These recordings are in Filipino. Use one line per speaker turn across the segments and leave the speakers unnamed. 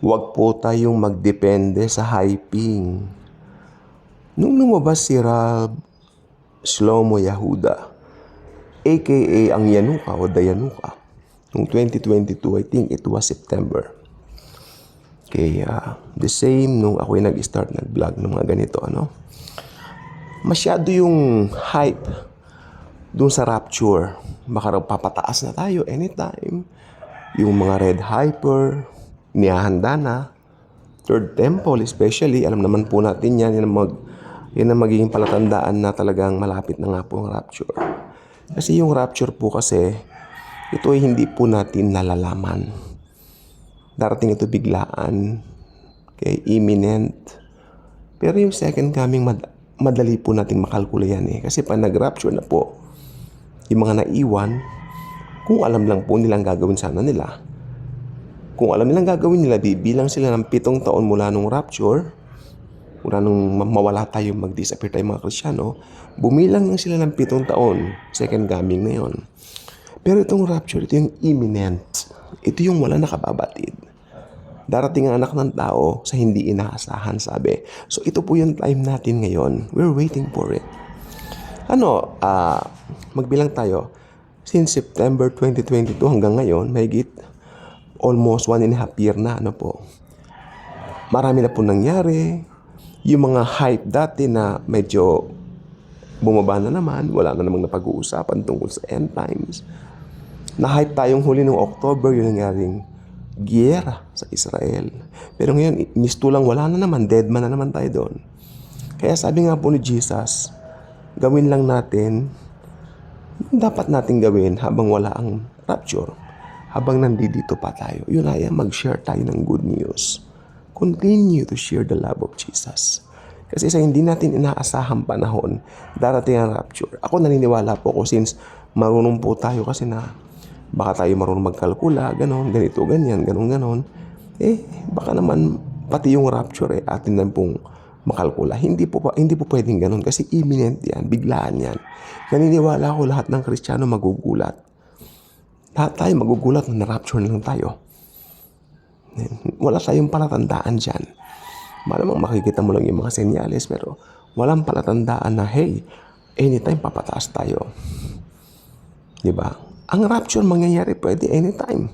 Huwag po tayong magdepende sa hyping. Nung lumabas si Rab Shlomo Yehuda, aka ang Yanuka o Dayanuka, noong 2022, I think it was September. Kaya the same nung ako'y nag-start nag-vlog ng mga ganito, masyado yung hype dun sa rapture. Baka papataas na tayo anytime. Yung mga red hyper, nihahanda na. Third temple especially, alam naman po natin yan, yan ang magiging palatandaan na talagang malapit na nga po ang rapture. Kasi yung rapture po kasi, ito ay hindi po natin nalalaman. Darating ito biglaan, imminent. Pero yung second coming, madali po nating makalkula yan Kasi pag nag-rapture na po, yung mga naiwan, kung alam lang po nilang gagawin sana nila, kung alam nilang gagawin nila, bibilang sila ng 7 taon mula nung rapture, mula nung mawala tayo, mag-disappear tayo mga Kristiyano, bumilang lang sila ng 7 taon, second coming na yun. Pero itong rapture, ito yung imminent. Ito yung wala nakababatid. Darating ang anak ng tao sa hindi inaasahan, sabi. So ito po yung time natin ngayon. We're waiting for it. Magbilang tayo. Since September 2022 hanggang ngayon, mahigit almost 1.5 year na, marami na po nangyari. Yung mga hype dati na medyo bumaba na naman, wala na namang napag-uusapan tungkol sa end times. Na-hype tayong huli noong October, yung nangyaring giyera sa Israel. Pero ngayon, mistulang wala na naman, dead man na naman tayo doon. Kaya sabi nga po ni Jesus, gawin lang natin, dapat natin gawin habang wala ang rapture. Habang nandito pa tayo, yun ay mag-share tayo ng good news. Continue to share the love of Jesus. Kasi sa hindi natin inaasahang panahon, darating ang rapture. Ako naniniwala po ko since marunong po tayo kasi na baka tayo marunong magkalkula, ganito, ganyan, ganon. Baka naman pati yung rapture atin lang pong makalkula. Hindi po pwedeng ganon kasi imminent yan, biglaan yan. Naniniwala ko lahat ng Kristiyano magugulat. Lahat tayo magugulat na na-rapture na lang tayo. Wala tayong palatandaan dyan. Malamang makikita mo lang yung mga senyales pero walang palatandaan na hey, anytime papataas tayo. Diba? Ang rapture mangyayari pwede anytime.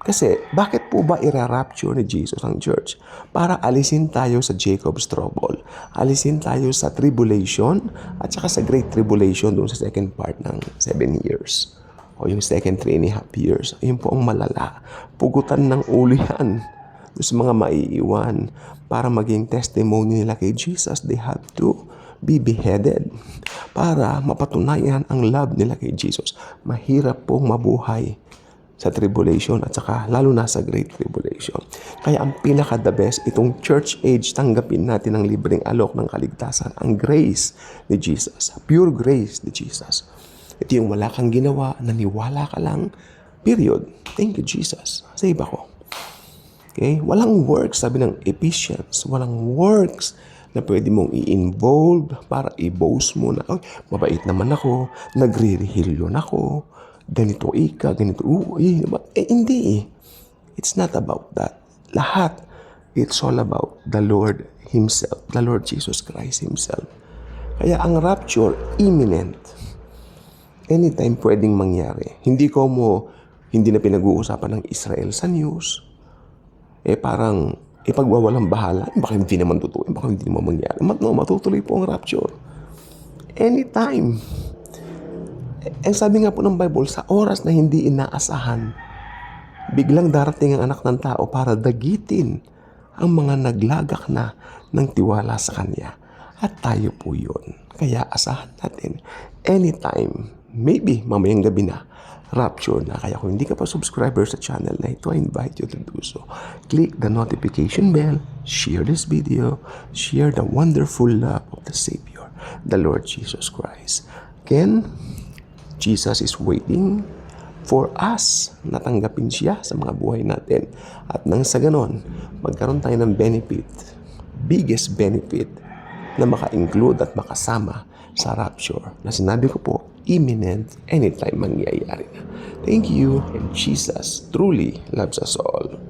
Kasi bakit po ba ira-rapture ni Jesus ang church? Para alisin tayo sa Jacob's trouble. Alisin tayo sa tribulation at saka sa great tribulation doon sa second part ng 7 years. O yung second 3.5 years. Yun po ang malala. Pugutan ng ulo yan. Sa mga maiiwan. Para maging testimony nila kay Jesus, they have to be beheaded. Para mapatunayan ang love nila kay Jesus. Mahirap pong mabuhay sa tribulation at saka lalo na sa great tribulation. Kaya ang pinaka-the best, itong church age, tanggapin natin ang libreng alok ng kaligtasan. Ang grace ni Jesus. Pure grace ni Jesus. Ito yung wala kang ginawa, naniwala ka lang, period. Thank you, Jesus. Save ako. Okay? Walang works, sabi ng Ephesians, walang works na pwede mong i-involve para i-boast mo na, mabait naman ako, nagre-rehilyon ako, ganito ganito, hindi. It's not about that. Lahat, it's all about the Lord Himself, the Lord Jesus Christ Himself. Kaya ang rapture, imminent. Anytime pwedeng mangyari. Hindi na pinag-uusapan ng Israel sa news. Parang, pagwawalang bahala, baka hindi naman totoo, baka hindi naman mangyari. Matutuloy po ang rapture. Anytime. Ang sabi nga po ng Bible, sa oras na hindi inaasahan, biglang darating ang anak ng tao para dagitin ang mga naglagak na ng tiwala sa Kanya. At tayo po yun. Kaya asahan natin, anytime, maybe mamayang gabi na, rapture na. Kaya kung hindi ka pa subscriber sa channel na ito, I invite you to do so. Click the notification bell, share this video, share the wonderful love of the Savior, the Lord Jesus Christ. Again, Jesus is waiting for us na tanggapin siya sa mga buhay natin. At nang sa ganon, magkaroon tayo ng benefit, biggest benefit, na maka-include at makasama sa rapture na sinabi ko po, imminent, anytime mangyayari na. Thank you, and Jesus truly loves us all.